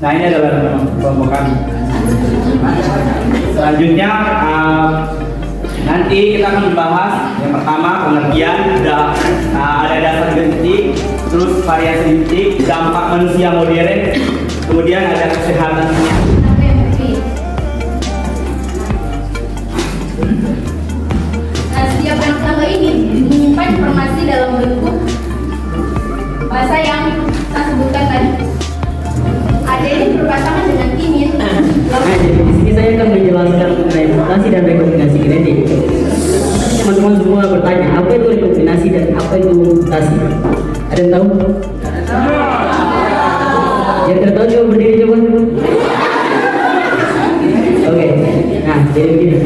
Nah, ini adalah kelompok kami. Selanjutnya nanti kita akan membahas yang pertama pengertian, ada dasar genetik, terus variasi genetik, dampak manusia modern, kemudian ada kesehatan penyakit. Nah, setiap yang pertama ini menyimpan informasi dalam bentuk bahasa yang kita sebutkan tadi. Ada ini berpasangan dengan timin. Jadi di sini saya akan menjelaskan mengenai mutasi dan rekombinasi genetik. Teman-teman semua bertanya, apa itu rekombinasi dan apa itu mutasi? Ada yang tahu? Yang tidak tahu coba berdiri coba. Oke, nah jadi begini.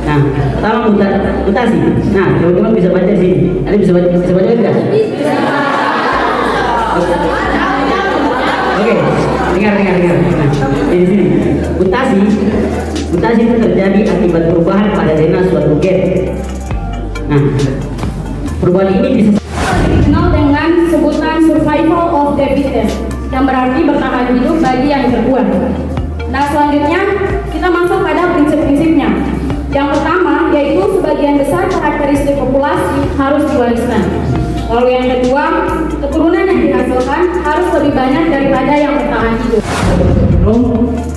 Nah, pertama mutasi. Nah, teman-teman bisa baca sini. Ada bisa baca tidak? Oke, dengar. Nah, di sini mutasi itu terjadi akibat perubahan pada DNA suatu gen. Nah, perubahan ini bisa Dikenal dengan sebutan survival of the fittest, yang berarti bertahan hidup bagi yang terkuat. Nah, selanjutnya kita masuk pada prinsip-prinsipnya. Yang pertama yaitu sebagian besar karakteristik populasi harus diwariskan. Lalu yang kedua, keturunan yang dihasilkan harus lebih banyak daripada yang bertahan hidup.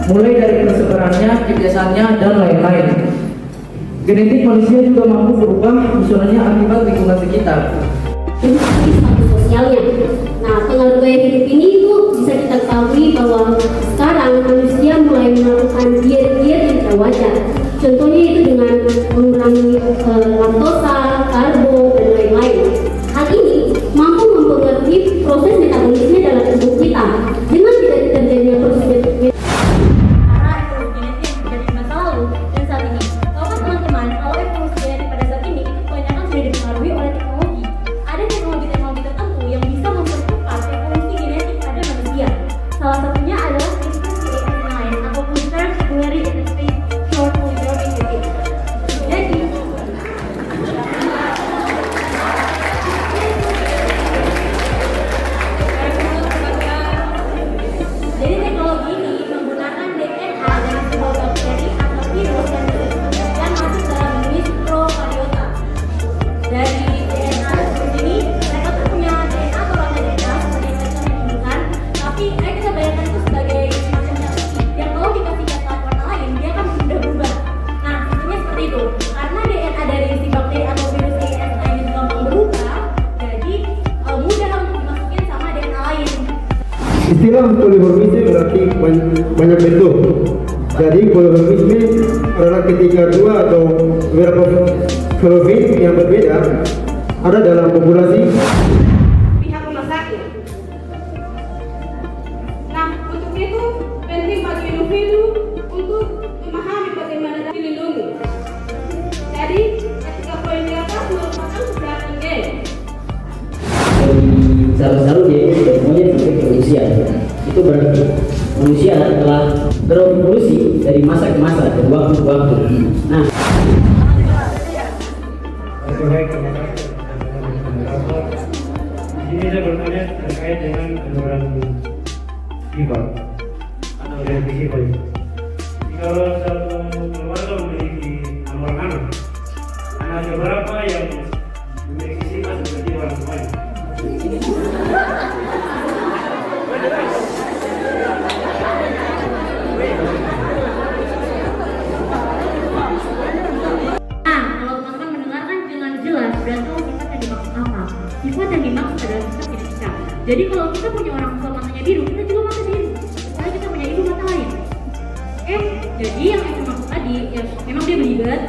Mulai dari persebarannya, kebiasaannya, dan lain-lain. Genetik manusia juga mampu berubah susunannya akibat lingkungan sekitar. Status sosialnya. Nah, pengaruh gaya hidup ini itu bisa kita ketahui bahwa sekarang manusia mulai melakukan diet-diet yang tidak wajar. Contohnya itu dengan mengurangi laktosa, karbo, dan lain-lain. Hal ini mampu mempengaruhi proses metabolisme dalam tubuh kita. Dengan tidak terjadinya proses metabolisme karena evolusi genetik menjadi masa lalu dan saat ini. Tahu kan teman-teman, kalau evolusi genetik pada saat ini itu kebanyakan sudah dipengaruhi oleh teknologi. Ada teknologi-teknologi tertentu yang bisa mempercepat evolusi genetik pada manusia. Salah satunya adalah CRISPR-Cas9 atau Conserved Secondary Interface Short Polymerase Inhibitor. Jadi teknologi ini menggunakan DNA dari sebuah bakteri atau virus yang masuk dalam jenis prokariota. Dari DNA seperti ini, mereka tuh punya DNA atau rantai DNA seperti yang tadi kami tunjukkan. Tapi kita bayangkan itu sebagai semacam zat yang kalau dikasih zat warna lain, dia akan mudah berubah. Nah, sistemnya seperti itu. Karena DNA dari si bakteri atau virus Cas9 ini gampang berubah, jadi mudah untuk dimasukin sama DNA lain. Istilah polimorfisme berarti banyak bentuk. Jadi polimorfisme adalah ketika dua atau beberapa klorofil yang berbeda ada dalam populasi. Pihak rumah sakit. Nah, untuk itu penting bagi individu untuk memahami bagaimana dilindungi. Jadi, ketika poin di atas merupakan kesehatan gen. selalu dia dari monyet sampai ke manusia. Itu berarti manusia telah berevolusi dari masa ke masa, dari waktu ke waktu. Nah, di sini saya bertanya terkait dengan penurunan sifat atau genetik sifat. Kalau satu keluarga memiliki nomor anak seberapa yang memiliki sifat seperti orang tuanya? Nah, kalau teman-teman mendengarkan dengan jelas, berarti sifat yang dimaksud apa? Sifat yang dimaksud adalah sifat genetika. Jadi kalau kita punya orang tua matanya biru, kita juga mata biru. Kalau kita punya ibu mata lain. Jadi yang saya maksud tadi, ya memang dia belibet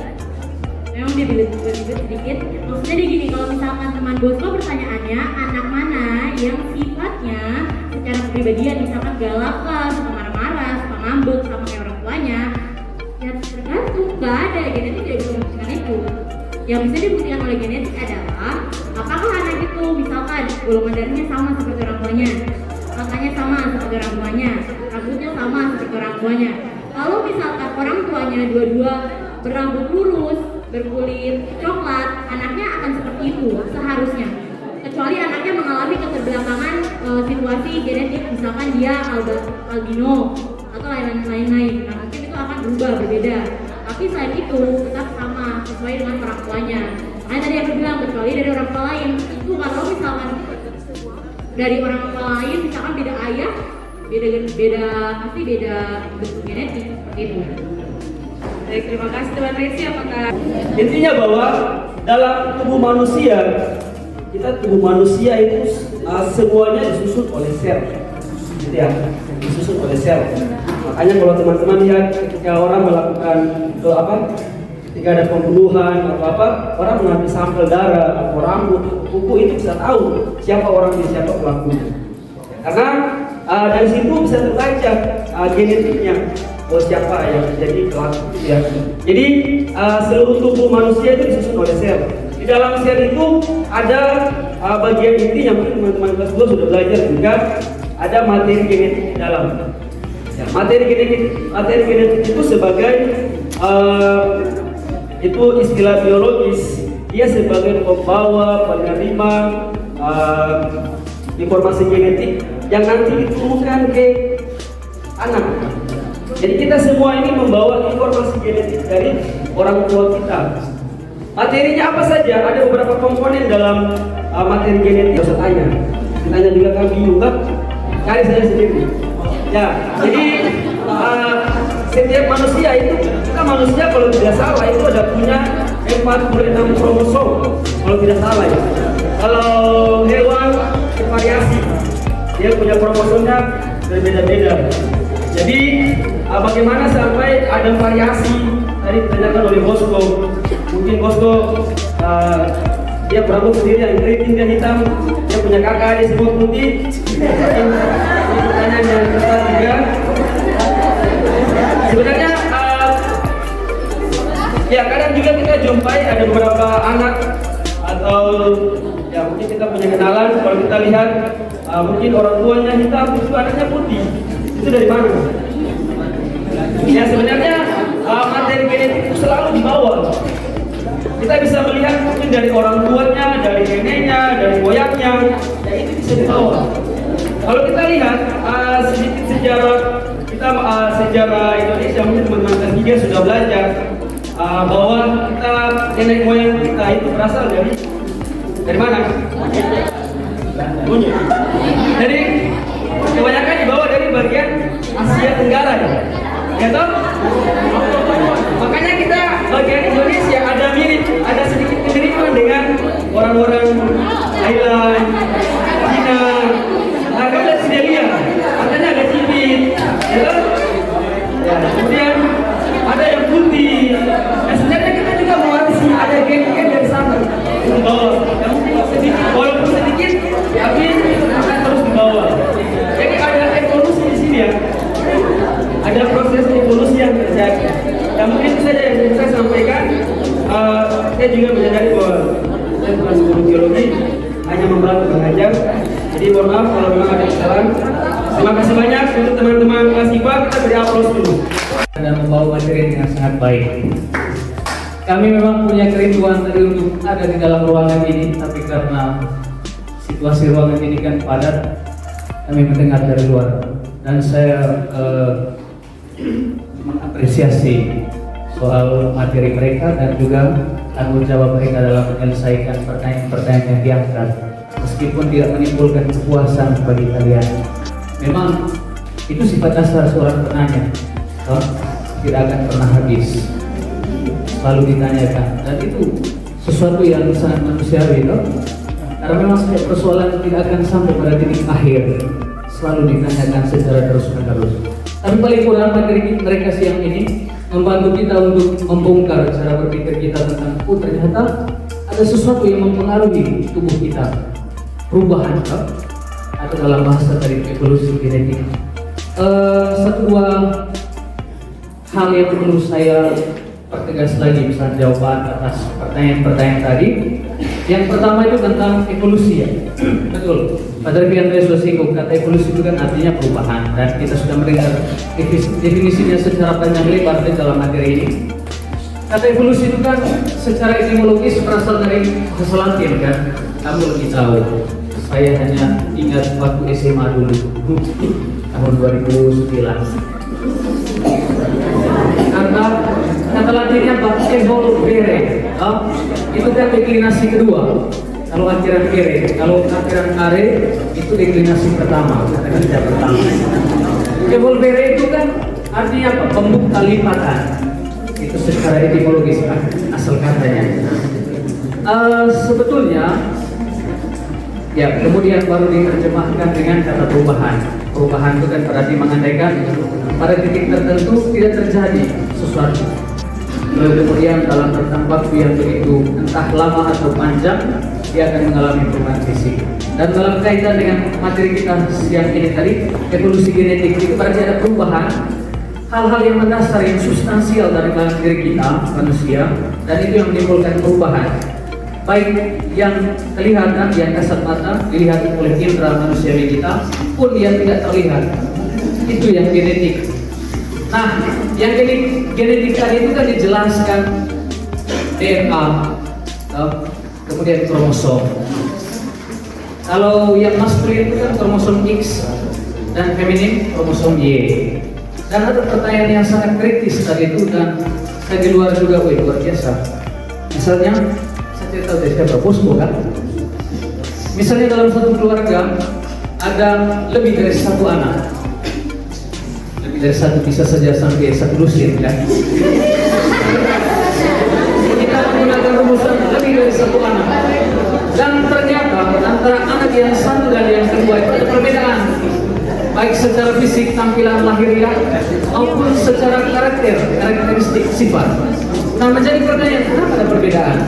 sedikit. Maksudnya dia gini, kalau misalkan teman Bosco pertanyaannya, anak mana yang sifatnya secara kepribadian misalkan galak lah, suka marah-marah, suka ngambek sama kayak orang tuanya, ya tergantung, nggak ada genetik tidak bisa membuktikan itu. Yang bisa dibuktikan oleh genetik adalah apakah anak itu misalkan golongan darahnya sama seperti orang tuanya, matanya sama seperti orang tuanya, rambutnya sama seperti orang tuanya. Kalau misalkan orang tuanya dua-dua berambut lurus, berkulit coklat, anaknya akan seperti itu seharusnya. Kecuali anaknya mengalami keterbelakangan situasi genetik, misalkan dia albino atau lain-lain. Nah mungkin itu akan berubah, berbeda. Tapi selain itu tetap sama sesuai dengan orang tuanya. Makanya tadi aku bilang kecuali dari orang tua lain. Itu kalau misalkan dari orang tua lain, misalkan beda ayah, beda bentuk genetik seperti itu. Baik, terima kasih Tuan Resi. Apakah Intinya bahwa dalam tubuh manusia, tubuh manusia itu semuanya disusun oleh sel, gitu ya, disusun oleh sel. Makanya kalau teman-teman lihat ketika orang melakukan ketika ada pembunuhan atau apa, orang mengambil sampel darah atau rambut, kuku, itu bisa tahu siapa orangnya, siapa pelakunya. Karena dari situ bisa terbaca genetiknya, siapa yang menjadi pelaku. Ya. Jadi seluruh tubuh manusia itu disusun oleh sel. Di dalam sel itu ada bagian inti yang mungkin teman-teman kelas 2 sudah belajar juga, ada materi genetik di dalam. Ya, materi genetik itu sebagai itu istilah biologis, dia sebagai pembawa, penerima informasi genetik yang nanti diturunkan ke anak. Jadi kita semua ini membawa informasi genetik dari orang tua kita. Materinya apa saja? Ada beberapa komponen dalam materi genetik. Saya tanya juga kami bingung kan? Cari saya sendiri. Ya, jadi setiap manusia itu, kita manusia kalau tidak salah itu ada punya 46 kromosom kalau tidak salah ya. Kalau hewan variasi, dia punya kromosomnya berbeda-beda. Jadi bagaimana sampai ada variasi? Tadi ditanyakan oleh Bosco, mungkin Bosco dia berambut sendiri, yang keriting dan hitam, dia punya kakak adik semua putih. Ini pertanyaan yang besar juga. Sebenarnya ya kadang juga kita jumpai ada beberapa anak atau ya mungkin kita punya kenalan, kalau kita lihat mungkin orang tuanya hitam, itu anaknya putih. Itu dari mana? Ya sebenarnya materi genetik itu selalu dibawa. Kita bisa melihat mungkin dari orang tuanya, dari neneknya, dari moyangnya, ya itu bisa dibawa. Kalau kita lihat sedikit sejarah kita, sejarah Indonesia, mungkin teman-teman kelas 3 sudah belajar bahwa kita nenek moyang kita itu berasal dari mana? Dari kebanyakan dibawa dari bagian Asia Tenggara ya toh? Makanya kita bagian Indonesia ada sedikit kemiripan dengan orang-orang Thailand, Cina. Nah, kamu lihat Sidelia, matanya agak sipit, ya toh? Ya, kemudian ada yang putih. Nah, sebenarnya kita juga mewarisi ada gen-gen dari sana. Yang sedikit, walaupun sedikit, tapi akan terus dibawa. Jadi ada evolusi di sini ya. Ada proses evolusi yang terjadi. Yang mungkin itu saja yang bisa saya sampaikan. Saya juga menyadari bahwa saya bukan guru biologi, hanya membantu mengajar. Jadi mohon maaf kalau memang ada kesalahan. Terima kasih banyak untuk teman-teman kelas IPA. Kita beri aplaus dulu. Dan membawa materi dengan sangat baik. Kami memang punya kerinduan tadi untuk ada di dalam ruangan ini, tapi karena situasi ruangan ini kan padat, kami mendengar dari luar. Dan saya mengapresiasi soal materi mereka dan juga tanggung jawab mereka dalam menyelesaikan pertanyaan-pertanyaan yang diangkat, meskipun tidak menimbulkan kepuasan bagi kalian. Memang itu sifat dasar seorang penanya, tidak akan pernah habis, selalu ditanyakan, dan itu sesuatu yang sangat manusiawi, karena memang setiap persoalan tidak akan sampai pada titik akhir, selalu ditanyakan secara terus-menerus. Tapi paling kurang materi mereka siang ini membantu kita untuk membongkar cara berpikir kita tentang ternyata ada sesuatu yang mempengaruhi tubuh kita, perubahan atau dalam bahasa dari evolusi genetik. Satu dua hal yang menurut saya pertegas lagi misalnya jawaban atas pertanyaan-pertanyaan tadi. Yang pertama itu tentang evolusi ya. Betul. Pada Andreas Losiko, kata evolusi itu kan artinya perubahan, dan kita sudah mendengar definisinya secara panjang lebar di dalam materi ini. Kata evolusi itu kan secara etimologis berasal dari bahasa Latin kan. Kamu lebih tahu. Saya hanya ingat waktu SMA dulu. tahun 2009. Kata latinnya evolvere, itu kan deklinasi kedua. Kalau akhiran kere, kalau akhiran are itu deklinasi pertama, kata kerja pertama. Evolvere itu kan artinya apa? Pembuka lipatan. Itu secara etimologis kan, asal katanya. Sebetulnya ya kemudian baru diterjemahkan dengan kata perubahan. Perubahan itu kan berarti mengandaikan pada titik tertentu tidak terjadi sesuatu. Lalu kemudian dalam rentang waktu yang begitu entah lama atau panjang dia akan mengalami perubahan fisik. Dan dalam kaitan dengan materi kita siang ini tadi, evolusi genetik itu berarti ada perubahan hal-hal yang mendasar, yang substansial dari dalam diri kita manusia, dan itu yang menimbulkan perubahan. Baik yang kelihatan, yang kasat mata dilihat oleh indera manusia kita, pun yang tidak terlihat. Itu yang genetik. Nah, yang genetik tadi itu kan dijelaskan DNA, kemudian kromosom. Kalau yang maskulin itu kan kromosom X dan feminin kromosom Y. Dan ada pertanyaan yang sangat kritis tadi itu, dan saya di luar juga luar biasa. Misalnya, saya tidak tahu dari siapa, bosku kan? Misalnya dalam satu keluarga ada lebih dari satu anak. Dari satu bisa saja sampai satu lusin kan. Kita menggunakan rumusan lebih dari satu anak, dan ternyata antara anak yang satu dan yang kedua itu ada perbedaan, baik secara fisik tampilan lahiriah maupun secara karakteristik sifat. Nah, menjadi pertanyaan kenapa ada perbedaan?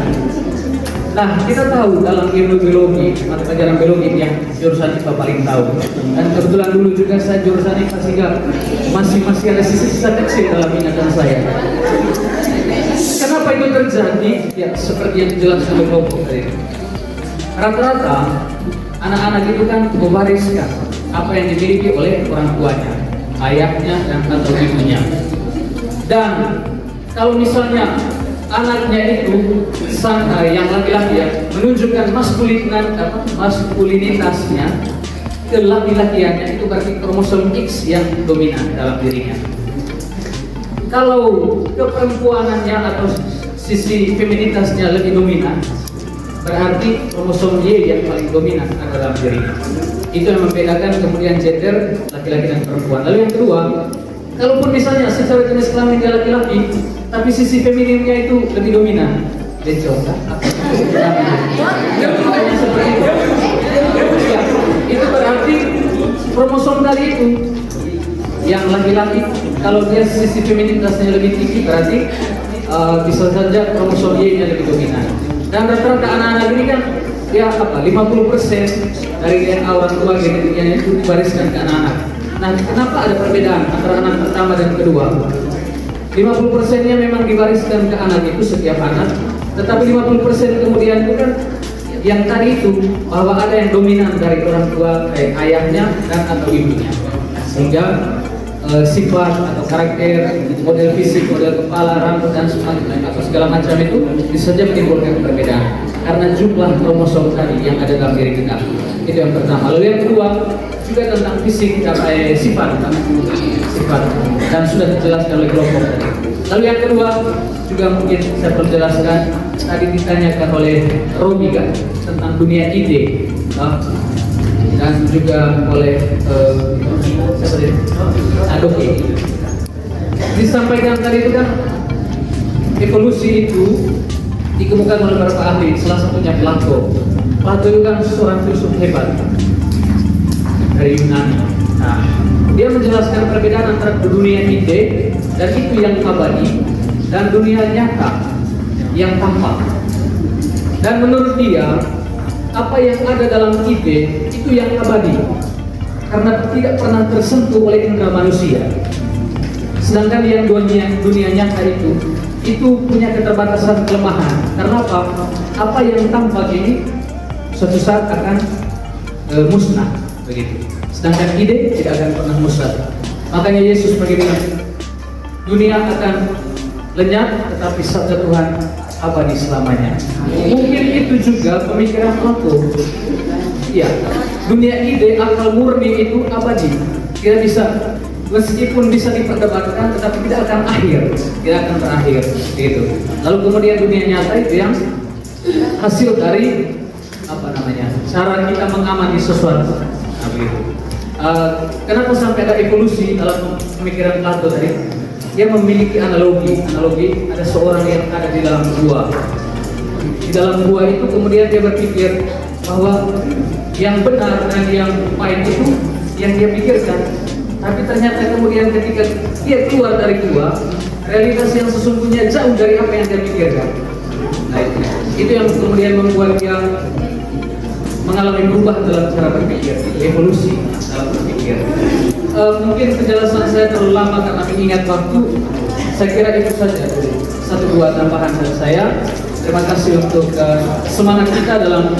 Nah, kita tahu dalam ilmu biologi, mata pelajaran biologi yang jurusan IPA paling tahu. Dan kebetulan dulu juga saya jurusan IPA sehingga masih ada sisa-sisa kecil dalam ingatan saya. Kenapa itu terjadi? Ya, seperti yang dijelaskan oleh kelompok tadi. Rata-rata anak-anak itu kan mewariskan apa yang dimiliki oleh orang tuanya, ayahnya dan atau ibunya. Dan kalau misalnya anaknya itu yang laki-laki menunjukkan maskulinitasnya ke laki-lakiannya, itu berarti kromosom X yang dominan dalam dirinya. Kalau keperempuanannya atau sisi feminitasnya lebih dominan, berarti kromosom Y yang paling dominan ada dalam dirinya. Itu yang membedakan kemudian gender laki-laki dan perempuan. Lalu yang kedua, kalaupun misalnya secara jenis kelamin dia laki-laki, tapi sisi femininnya itu lebih dominan, bencong kan? Seperti itu. Ya, itu berarti kromosom tadi itu yang laki-laki, kalau dia sisi feminitasnya lebih tinggi, berarti bisa saja kromosom Y-nya lebih dominan. Dan rata-rata anak-anak ini kan ya 50% dari DNA orang tua genetiknya itu diwariskan ke anak-anak. Nah, kenapa ada perbedaan antara anak pertama dan kedua? 50%-nya memang diwariskan ke anak itu setiap anak, tetapi 50% kemudian itu kan yang tadi itu bahwa ada yang dominan dari orang tua kayak ayahnya dan atau ibunya, sehingga sifat atau karakter, model fisik, model kepala, rambut dan atau segala macam itu bisa saja menimbulkan perbedaan karena jumlah kromosom tadi yang ada dalam diri kita. Itu yang pertama. Lalu yang kedua juga tentang fisik, sifat dan sudah dijelaskan oleh kelompok tadi. Lalu yang kedua juga mungkin saya perlu jelaskan, tadi ditanyakan oleh Robi kan tentang dunia ide, dan juga oleh Adobe. Disampaikan tadi itu kan evolusi itu dikemukakan oleh beberapa ahli, salah satunya Plato. Plato itu kan seorang filsuf hebat dari Yunani. Nah, dia menjelaskan perbedaan antara dunia ide dan itu yang abadi dan dunia nyata yang tampak. Dan menurut dia, apa yang ada dalam ide itu yang abadi karena tidak pernah tersentuh oleh indera manusia. Sedangkan yang dunia nyata itu punya keterbatasan kelemahan. Karena apa? Apa yang tampak ini suatu saat akan musnah, begitu. Sedangkan ide tidak akan pernah musnah. Makanya Yesus berkata, dunia akan lenyap, tetapi sabda Tuhan abadi selamanya. Mungkin itu juga pemikiran Plato. Ya, dunia ide akal murni itu abadi, Tidak bisa, meskipun bisa diperdebatkan, tetapi tidak akan berakhir, gitu. Lalu kemudian dunia nyata itu yang hasil dari cara kita mengamati sesuatu. Nah, begitu. Kenapa sampai ada evolusi dalam pemikiran Plato tadi? Dia memiliki analogi. Ada seorang yang ada di dalam gua. Di dalam gua itu kemudian dia berpikir bahwa yang benar dan yang pahit itu yang dia pikirkan. Tapi ternyata kemudian ketika dia keluar dari gua, realitas yang sesungguhnya jauh dari apa yang dia pikirkan. Nah, itu yang kemudian membuat dia mengalami berubah dalam cara berpikir, evolusi dalam berpikir. Mungkin penjelasan saya terlalu lama karena mengingat waktu. Saya kira itu saja satu dua tambahan dari saya. Terima kasih untuk semangat kita dalam